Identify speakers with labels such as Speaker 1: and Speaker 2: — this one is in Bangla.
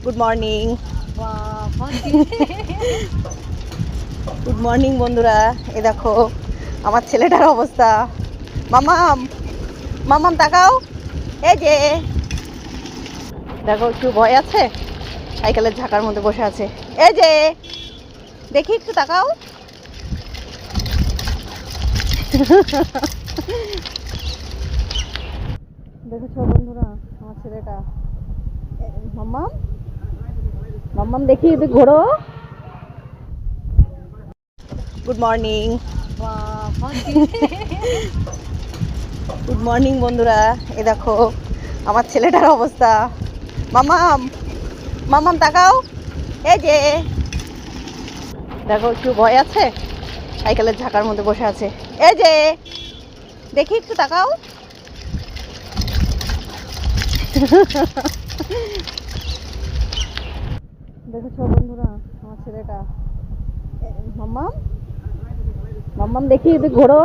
Speaker 1: Good morning. গুড মর্নিং বন্ধুরা, এ দেখো আমার ছেলেটার অবস্থা। মামাম মামাম তাকাও, এই যে দেখো একটু ভয় আছে, সাইকেলের ঝাঁকার মধ্যে বসে আছে। এই যে দেখি একটু তাকাও। দেখেছো বন্ধুরা আমার ছেলেটা। মাম্মাম মাম্মাম দেখি একটু ঘোরো। Good morning. গুড মর্নিং বন্ধুরা, এ দেখো আমার ছেলেটার অবস্থা। মামাম মামাম তাকাও, এই যে দেখো একটু ভয় আছে, সাইকেলের ঝাঁকার মধ্যে বসে আছে। এই যে দেখি একটু তাকাও। দেখেছো বন্ধুরা আমার ছেলেটা। মাম্মাম মাম্মাম দেখি একটু ঘোরো।